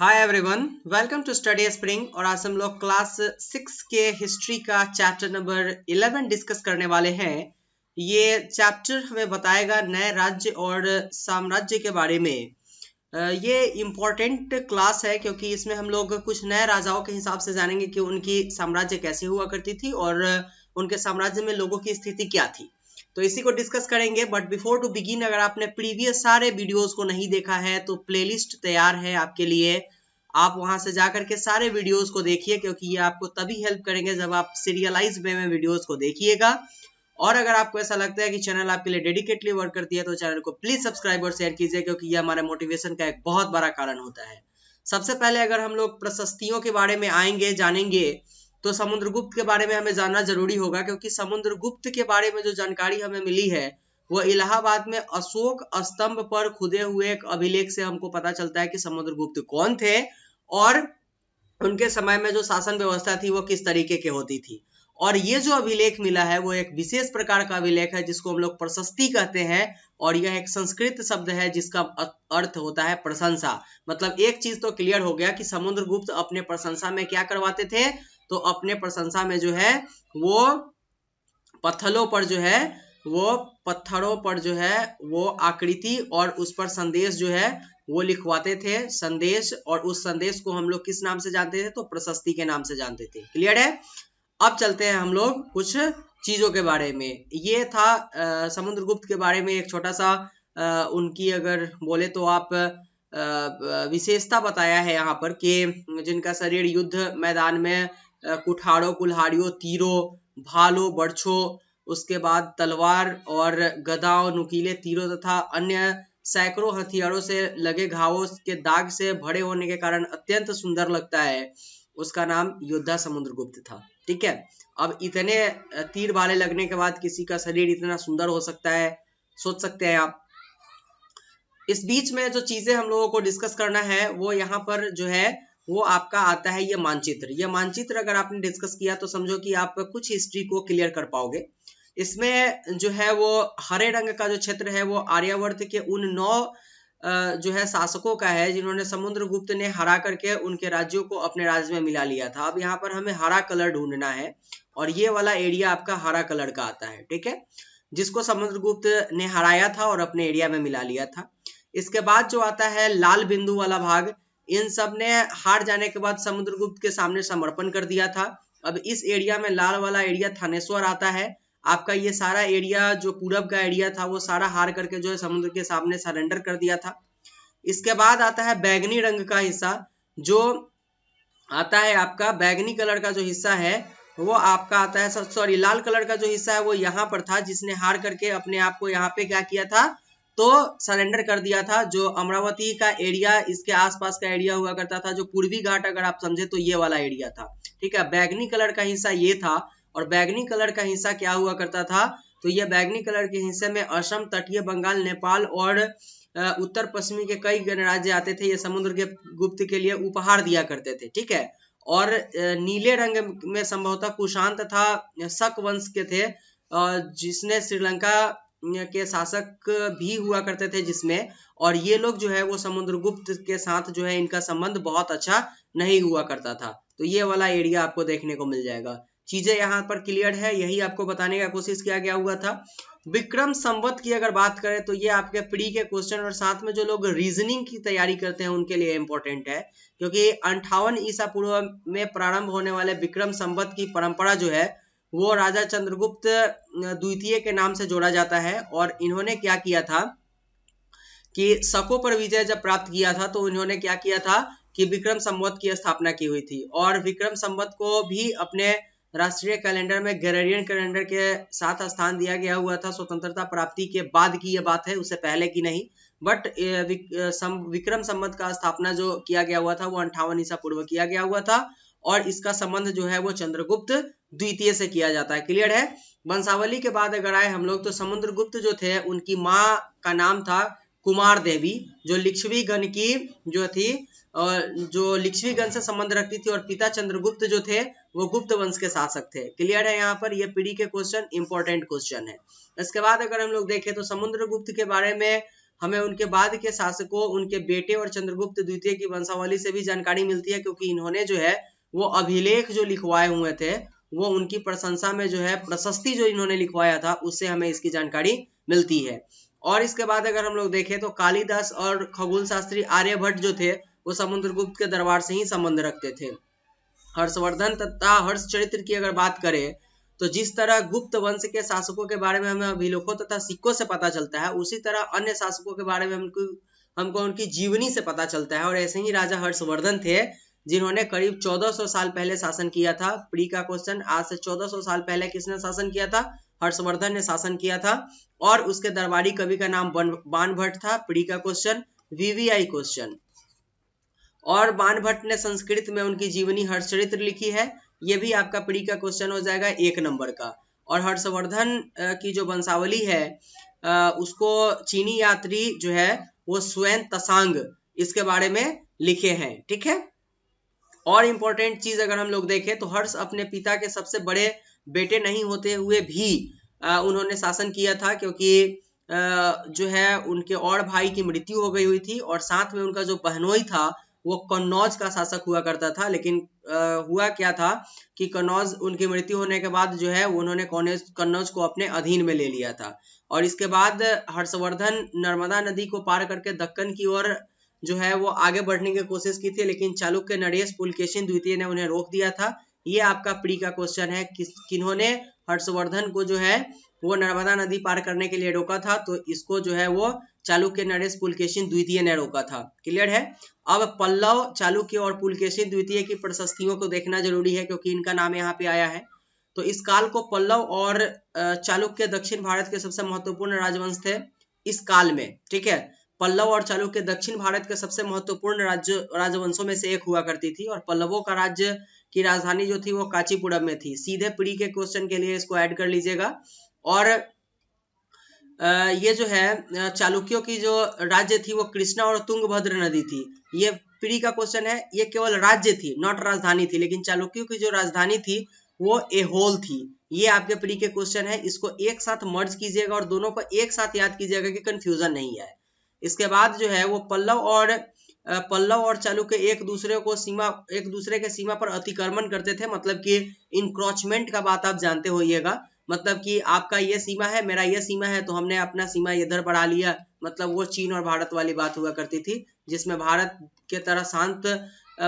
Hi everyone, welcome to Study Spring. और आज हम लोग क्लास 6 के हिस्ट्री का चैप्टर नंबर 11 डिस्कस करने वाले हैं। ये चैप्टर हमें बताएगा नए राज्य और साम्राज्य के बारे में। ये इम्पोर्टेंट क्लास है क्योंकि इसमें हम लोग कुछ नए राजाओं के हिसाब से जानेंगे कि उनकी साम्राज्य कैसे हुआ करती थी और उनके साम्राज्य में लोगों की स्थिति क्या थी। तो इसी को डिस्कस करेंगे। बट बिफोर टू बिगिन, अगर आपने प्रीवियस सारे वीडियोस को नहीं देखा है तो प्लेलिस्ट तैयार है आपके लिए। आप वहां से जाकर के सारे वीडियोस को देखिए क्योंकि ये आपको तभी हेल्प करेंगे जब आप सीरियलाइज वे में वीडियोस को देखिएगा। और अगर आपको ऐसा लगता है कि चैनल आपके लिए डेडिकेटली वर्क करती है तो चैनल को प्लीज सब्सक्राइब और शेयर कीजिए क्योंकि ये हमारे मोटिवेशन का एक बहुत बड़ा कारण होता है। सबसे पहले अगर हम लोग प्रशस्तियों के बारे में आएंगे जानेंगे तो समुद्रगुप्त के बारे में हमें जानना जरूरी होगा क्योंकि समुद्रगुप्त के बारे में जो जानकारी हमें मिली है वो इलाहाबाद में अशोक स्तंभ पर खुदे हुए एक अभिलेख से हमको पता चलता है कि समुद्रगुप्त कौन थे और उनके समय में जो शासन व्यवस्था थी वो किस तरीके की होती थी। और ये जो अभिलेख मिला है वो एक विशेष प्रकार का अभिलेख है जिसको हम लोग प्रशस्ति कहते हैं। और यह एक संस्कृत शब्द है जिसका अर्थ होता है प्रशंसा। मतलब एक चीज तो क्लियर हो गया कि समुद्रगुप्त अपने प्रशंसा में क्या करवाते थे, तो अपने प्रशंसा में जो है वो पत्थरों पर जो है वो आकृति और उस पर संदेश जो है वो लिखवाते थे संदेश। और उस संदेश को हम लोग किस नाम से जानते थे, तो प्रशस्ति के नाम से जानते थे। क्लियर है। अब चलते हैं हम लोग कुछ चीजों के बारे में। ये था समुद्रगुप्त के बारे में एक छोटा सा उनकी अगर बोले तो आप विशेषता बताया है यहाँ पर कि जिनका शरीर युद्ध मैदान में कुठारों कुल्हाड़ियों तीरों भालों बर्छों उसके बाद तलवार और गदाओं नुकीले तीरों तथा अन्य सैकड़ों हथियारों से लगे घावों के दाग से भरे होने के कारण अत्यंत सुंदर लगता है। उसका नाम योद्धा समुद्रगुप्त था। ठीक है। अब इतने तीर भाले लगने के बाद किसी का शरीर इतना सुंदर हो सकता है, सोच सकते हैं आप। इस बीच में जो चीजें हम लोगों को डिस्कस करना है वो यहाँ पर जो है वो आपका आता है ये मानचित्र। ये मानचित्र अगर आपने डिस्कस किया तो समझो कि आप कुछ हिस्ट्री को क्लियर कर पाओगे। इसमें जो है वो हरे रंग का जो क्षेत्र है वो आर्यावर्त के उन 9 जो है शासकों का है जिन्होंने समुद्रगुप्त ने हरा करके उनके राज्यों को अपने राज्य में मिला लिया था। अब यहाँ पर हमें हरा कलर ढूंढना है और ये वाला एरिया आपका हरा कलर का आता है। ठीक है, जिसको समुद्रगुप्त ने हराया था और अपने एरिया में मिला लिया था। इसके बाद जो आता है लाल बिंदु वाला भाग, इन सब ने हार जाने के बाद समुद्रगुप्त के सामने समर्पण कर दिया था। अब इस एरिया में लाल वाला एरिया थानेश्वर आता है। आपका ये सारा एरिया जो पूरब का एरिया था वो सारा हार करके जो है समुद्र के सामने सरेंडर कर दिया था। इसके बाद आता है बैगनी रंग का हिस्सा, जो आता है आपका बैगनी कलर का जो हिस्सा है वो आपका आता है, सॉरी लाल कलर का जो हिस्सा है वो यहाँ पर था जिसने हार करके अपने आप को यहाँ पे क्या किया था, तो सरेंडर कर दिया था। जो अमरावती का एरिया इसके आसपास का एरिया हुआ करता था, जो पूर्वी घाट अगर आप समझे तो ये वाला एरिया था। ठीक है, बैगनी कलर का हिस्सा ये था। और बैगनी कलर का हिस्सा क्या हुआ करता था, तो ये बैगनी कलर के हिस्से में असम, तटीय बंगाल, नेपाल और उत्तर पश्चिमी के कई गणराज्य आते थे। ये समुद्र के गुप्त के लिए उपहार दिया करते थे। ठीक है, और नीले रंग में संभवतः कुषाण तथा शक वंश के थे जिसने श्रीलंका के शासक भी हुआ करते थे जिसमें। और ये लोग जो है वो समुद्रगुप्त के साथ जो है इनका संबंध बहुत अच्छा नहीं हुआ करता था। तो ये वाला एरिया आपको देखने को मिल जाएगा। चीजें यहाँ पर क्लियर है, यही आपको बताने का कोशिश किया गया हुआ था। विक्रम संवत की अगर बात करें तो ये आपके प्री के क्वेश्चन और साथ में जो लोग रीजनिंग की तैयारी करते हैं उनके लिए इंपॉर्टेंट है क्योंकि 58 ईसा पूर्व में प्रारंभ होने वाले विक्रम संवत की परंपरा जो है वो राजा चंद्रगुप्त द्वितीय के नाम से जोड़ा जाता है। और इन्होंने क्या किया था कि शकों पर विजय जब प्राप्त किया था तो इन्होंने क्या किया था कि विक्रम संवत की स्थापना की हुई थी। और विक्रम संवत को भी अपने राष्ट्रीय कैलेंडर में ग्रेगोरियन कैलेंडर के साथ स्थान दिया गया हुआ था। स्वतंत्रता प्राप्ति के बाद की ये बात है, उससे पहले की नहीं। बट विक्रम संवत का स्थापना जो किया गया हुआ था वो 58 ईसा पूर्व किया गया हुआ था। और इसका संबंध जो है वो चंद्रगुप्त द्वितीय से किया जाता है। क्लियर है। वंशावली के बाद अगर आए हम लोग तो समुद्रगुप्त जो थे उनकी माँ का नाम था कुमार देवी, जो लिच्छवी गण की जो थी और जो लिच्छवी गण से संबंध रखती थी। और पिता चंद्रगुप्त जो थे वो गुप्त वंश के शासक थे। क्लियर है। यहाँ पर ये पीढ़ी के क्वेश्चन इंपॉर्टेंट क्वेश्चन है। इसके बाद अगर हम लोग देखें तो समुद्रगुप्त के बारे में हमें उनके बाद के शासकों, उनके बेटे और चंद्रगुप्त द्वितीय की वंशावली से भी जानकारी मिलती है, क्योंकि इन्होंने जो है वो अभिलेख जो लिखवाए हुए थे वो उनकी प्रशंसा में जो है प्रशस्ति जो इन्होंने लिखवाया था उससे हमें इसकी जानकारी मिलती है। और इसके बाद अगर हम लोग देखें तो कालिदास और खगोल शास्त्री आर्यभट्ट जो थे वो समुद्रगुप्त के दरबार से ही संबंध रखते थे। हर्षवर्धन तथा हर्ष चरित्र की अगर बात करें तो जिस तरह गुप्त वंश के शासकों के बारे में हमें अभिलेखों तथा सिक्कों से पता चलता है, उसी तरह अन्य शासकों के बारे में हमको उनकी जीवनी से पता चलता है। और ऐसे ही राजा हर्षवर्धन थे जिन्होंने करीब 1400 साल पहले शासन किया था। प्री का क्वेश्चन, आज से 1400 साल पहले किसने शासन किया था? हर्षवर्धन ने शासन किया था। और उसके दरबारी कवि का नाम बाणभट्ट था। प्री का क्वेश्चन, वीवीआई क्वेश्चन। और बाणभट्ट ने संस्कृत में उनकी जीवनी हर्षचरित्र लिखी है। ये भी आपका प्री का क्वेश्चन हो जाएगा 1 नंबर का। और हर्षवर्धन की जो वंशावली है उसको चीनी यात्री जो है वो स्वयं तसांग इसके बारे में लिखे हैं। ठीक है। और इम्पोर्टेंट चीज अगर हम लोग देखें तो हर्ष अपने पिता के सबसे बड़े बेटे नहीं होते हुए भी उन्होंने शासन किया था, क्योंकि जो है उनके और भाई की मृत्यु हो गई हुई थी और साथ में उनका जो बहनोई था वो कन्नौज का शासक हुआ करता था। लेकिन हुआ क्या था कि कन्नौज, उनकी मृत्यु होने के बाद जो है उन्होंने कन्नौज को अपने अधीन में ले लिया था। और इसके बाद हर्षवर्धन नर्मदा नदी को पार करके दक्कन की ओर जो है वो आगे बढ़ने की कोशिश की थी, लेकिन चालुक्य नरेश पुलकेशिन द्वितीय ने उन्हें रोक दिया था। ये आपका प्री का क्वेश्चन है, किन्होंने हर्षवर्धन को जो है वो नर्मदा नदी पार करने के लिए रोका था? तो इसको जो है वो चालुक्य नरेश पुलकेशिन द्वितीय ने रोका था। क्लियर है। अब पल्लव, चालुक्य और पुलकेशिन द्वितीय की प्रशस्तियों को देखना जरूरी है, क्योंकि इनका नाम यहाँ पे आया है। तो इस काल को पल्लव और चालुक्य दक्षिण भारत के सबसे महत्वपूर्ण राजवंश थे इस काल में। ठीक है। पल्लव और चालुक्य दक्षिण भारत के सबसे महत्वपूर्ण राजवंशों में से एक हुआ करती थी। और पल्लवों का राज्य की राजधानी जो थी वो कांचीपुरम में थी। सीधे प्री के क्वेश्चन के लिए इसको ऐड कर लीजिएगा। और ये जो है चालुक्यों की जो राज्य थी वो कृष्णा और तुंगभद्र नदी थी। ये प्री का क्वेश्चन है। ये केवल राज्य थी, नॉट राजधानी थी। लेकिन चालुक्यों की जो राजधानी थी वो एहोल थी। ये आपके प्री के क्वेश्चन है। इसको एक साथ मर्ज कीजिएगा और दोनों को एक साथ याद कीजिएगा कि कंफ्यूजन नहीं आए। इसके बाद जो है वो पल्लव और चालुक्य एक दूसरे के सीमा पर अतिक्रमण करते थे। मतलब कि इंक्रोचमेंट का बात आप जानते होइएगा। मतलब कि आपका ये सीमा है, मेरा ये सीमा है, तो हमने अपना सीमा इधर बढ़ा लिया। मतलब वो चीन और भारत वाली बात हुआ करती थी, जिसमें भारत के तरह शांत,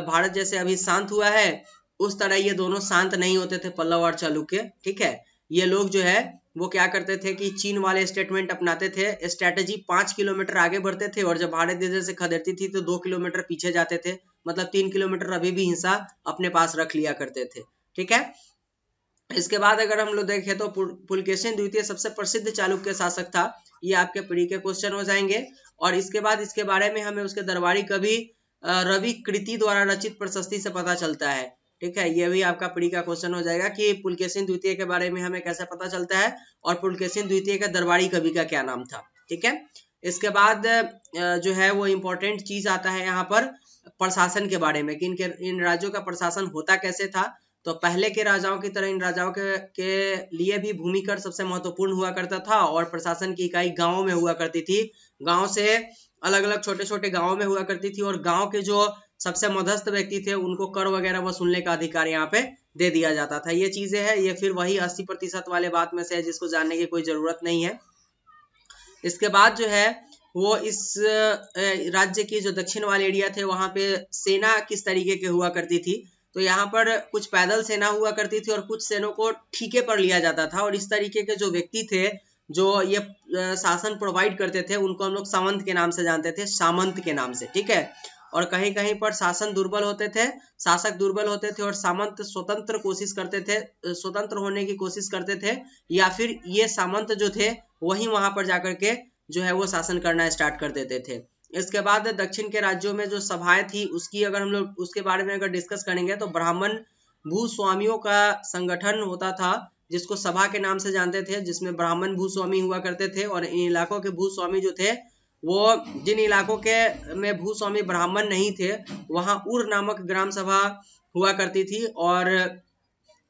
भारत जैसे अभी शांत हुआ है उस तरह ये दोनों शांत नहीं होते थे, पल्लव और चालुक्य। ठीक है। ये लोग जो है वो क्या करते थे कि चीन वाले स्टेटमेंट अपनाते थे। स्ट्रेटेजी 5 किलोमीटर आगे बढ़ते थे और जब भारत इधर से खदेड़ती थी तो 2 किलोमीटर पीछे जाते थे। मतलब 3 किलोमीटर अभी भी हिस्सा अपने पास रख लिया करते थे। ठीक है। इसके बाद अगर हम लोग देखें तो पुलकेशिन द्वितीय सबसे प्रसिद्ध चालुक्य शासक था। ये आपके प्री के क्वेश्चन हो जाएंगे। और इसके बाद इसके बारे में हमें उसके दरबारी कवि रवि कृति द्वारा रचित प्रशस्ति से पता चलता है। ठीक है। ये भी आपका प्री का क्वेश्चन हो जाएगा कि पुलकेशिन द्वितीय के बारे में हमें कैसे पता चलता है और पुलकेशिन द्वितीय का दरबारी कवि का क्या नाम था। ठीक है। इसके बाद जो है वो इम्पोर्टेंट चीज आता है यहाँ पर प्रशासन के बारे में कि इन राज्यों का प्रशासन होता कैसे था। तो पहले के राजाओं की तरह इन राजाओं के लिए भी भूमि कर सबसे महत्वपूर्ण हुआ करता था और प्रशासन की इकाई गांवों में हुआ करती थी। गांव से अलग अलग छोटे छोटे गांवों में हुआ करती थी और गांव के जो सबसे मध्यस्थ व्यक्ति थे उनको कर वगैरह वसूलने का अधिकार यहाँ पे दे दिया जाता था। ये चीजें हैं, ये फिर वही 80% वाले बात में से है जिसको जानने की कोई जरूरत नहीं है। इसके बाद जो है वो इस राज्य की जो दक्षिण वाले एरिया थे वहां पे सेना किस तरीके की हुआ करती थी। तो यहाँ पर कुछ पैदल सेना हुआ करती थी और कुछ सेनों को ठीके पर लिया जाता था। और इस तरीके के जो व्यक्ति थे जो ये शासन प्रोवाइड करते थे उनको हम लोग सामंत के नाम से जानते थे, सामंत के नाम से। ठीक है। और कहीं कहीं पर शासक दुर्बल होते थे और सामंत स्वतंत्र होने की कोशिश करते थे, या फिर ये सामंत जो थे वही वहां पर जाकर के जो है वो शासन करना स्टार्ट कर देते थे। इसके बाद दक्षिण के राज्यों में जो सभाएं थी उसकी अगर हम लोग उसके बारे में अगर डिस्कस करेंगे तो ब्राह्मण भूस्वामियों का संगठन होता था जिसको सभा के नाम से जानते थे, जिसमें ब्राह्मण भूस्वामी हुआ करते थे। और इन इलाकों के भूस्वामी जो थे वो जिन इलाकों के में भूस्वामी ब्राह्मण नहीं थे वहां उर नामक ग्राम सभा हुआ करती थी और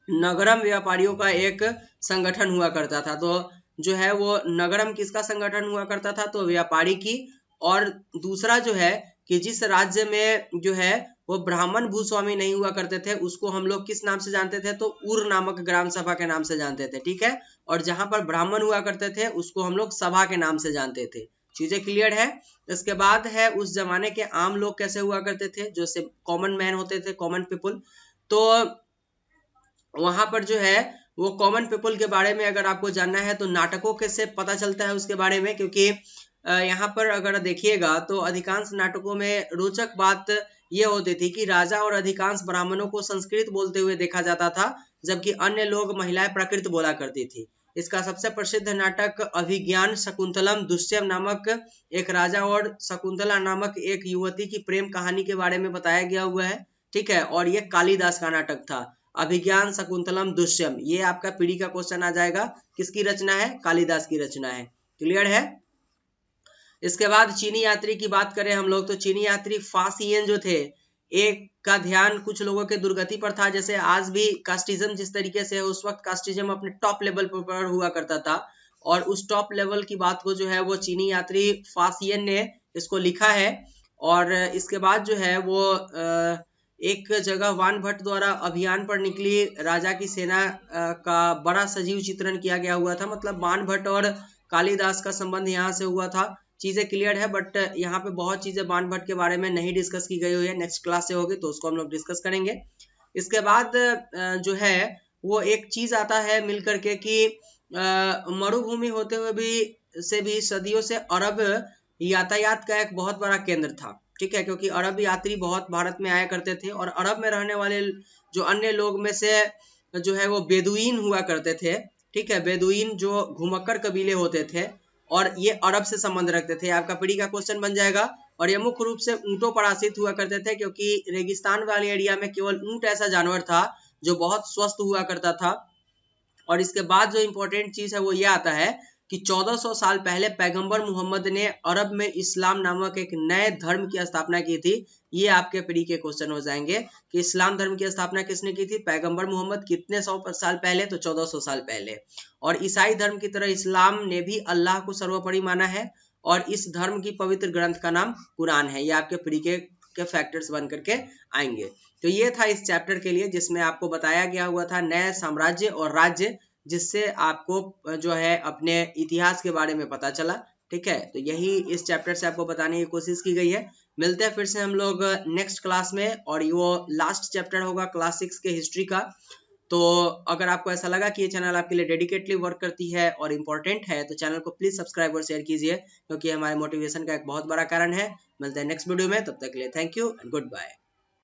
नगरम व्यापारियों का एक संगठन हुआ करता था। तो जो है वो नगरम किसका संगठन हुआ करता था? तो व्यापारी की और दूसरा जो है कि जिस राज्य में जो है वो ब्राह्मण भूस्वामी नहीं हुआ करते थे उसको हम लोग किस नाम से जानते थे, तो उर नामक ग्राम सभा के नाम से जानते थे, ठीक है। और जहां पर ब्राह्मण हुआ करते थे उसको हम लोग सभा के नाम से जानते थे। चीजें क्लियर है। इसके बाद है उस जमाने के आम लोग कैसे हुआ करते थे, जो से कॉमन मैन होते थे, कॉमन पीपुल। तो वहां पर जो है वो कॉमन पीपल के बारे में अगर आपको जानना है तो नाटकों के से पता चलता है उसके बारे में, क्योंकि यहाँ पर अगर देखिएगा तो अधिकांश नाटकों में रोचक बात ये होती थी कि राजा और अधिकांश ब्राह्मणों को संस्कृत बोलते हुए देखा जाता था, जबकि अन्य लोग महिलाएं प्राकृत बोला करती थी। इसका सबसे प्रसिद्ध नाटक अभिज्ञान शकुंतलम दुष्यम नामक एक राजा और शकुंतला नामक एक युवती की प्रेम कहानी के बारे में बताया गया हुआ है, ठीक है। और ये कालिदास का नाटक था। अभिज्ञान शकुंतलम दुष्यम, ये आपका पीढ़ी का क्वेश्चन आ जाएगा। किसकी रचना है, कालिदास की रचना है। क्लियर है। इसके बाद चीनी यात्री की बात करें हम लोग तो चीनी यात्री फासियन जो थे, एक का ध्यान कुछ लोगों के दुर्गति पर था। जैसे आज भी कास्टिज्म जिस तरीके से है, उस वक्त कास्टिज्म अपने टॉप लेवल पर हुआ करता था, और उस टॉप लेवल की बात को जो है वो चीनी यात्री फासियन ने इसको लिखा है। और इसके बाद जो है वो एक जगह वान भट्ट द्वारा अभियान पर निकली राजा की सेना का बड़ा सजीव चित्रण किया गया हुआ था। मतलब वान भट्ट और कालिदास का संबंध यहाँ से हुआ था। चीजें क्लियर है, बट यहाँ पे बहुत चीजें वान भट्ट के बारे में नहीं डिस्कस की गई हुई है। नेक्स्ट क्लास से होगी तो उसको हम लोग डिस्कस करेंगे। इसके बाद जो है वो एक चीज आता है मिल करके कि मरुभूमि होते हुए भी सदियों से अरब यातायात का एक बहुत बड़ा केंद्र था, ठीक है। क्योंकि अरब यात्री बहुत भारत में आया करते थे, और अरब में रहने वाले जो अन्य लोग में से जो है वो बेदुइन हुआ करते थे, ठीक है। बेदुइन जो घुमक्कड़ कबीले होते थे, और ये अरब से संबंध रखते थे। आपका पीढ़ी का क्वेश्चन बन जाएगा। और ये मुख्य रूप से ऊंटों पर आश्रित हुआ करते थे, क्योंकि रेगिस्तान वाले एरिया में केवल ऊंट ऐसा जानवर था जो बहुत स्वस्थ हुआ करता था। और इसके बाद जो इंपॉर्टेंट चीज है वो ये आता है कि 1400 साल पहले पैगंबर मोहम्मद ने अरब में इस्लाम नामक एक नए धर्म की स्थापना की थी। ये आपके प्री के क्वेश्चन हो जाएंगे कि इस्लाम धर्म की स्थापना किसने की थी, पैगंबर मोहम्मद। कितने 100 साल पहले, तो 1400 साल पहले। और ईसाई धर्म की तरह इस्लाम ने भी अल्लाह को सर्वोपरि माना है, और इस धर्म की पवित्र ग्रंथ का नाम कुरान है। ये आपके प्री के फैक्टर्स बन करके आएंगे। तो ये था इस चैप्टर के लिए, जिसमें आपको बताया गया हुआ था नए साम्राज्य और राज्य, जिससे आपको जो है अपने इतिहास के बारे में पता चला, ठीक है। तो यही इस चैप्टर से आपको बताने की कोशिश की गई है। मिलते हैं फिर से हम लोग नेक्स्ट क्लास में, और वो लास्ट चैप्टर होगा क्लास 6 के हिस्ट्री का। तो अगर आपको ऐसा लगा कि ये चैनल आपके लिए डेडिकेटली वर्क करती है और इम्पोर्टेंट है, तो चैनल को प्लीज सब्सक्राइब और शेयर कीजिए, क्योंकि हमारे मोटिवेशन का एक बहुत बड़ा कारण है। मिलते हैं नेक्स्ट वीडियो में, तब तक के लिए thank you and good bye.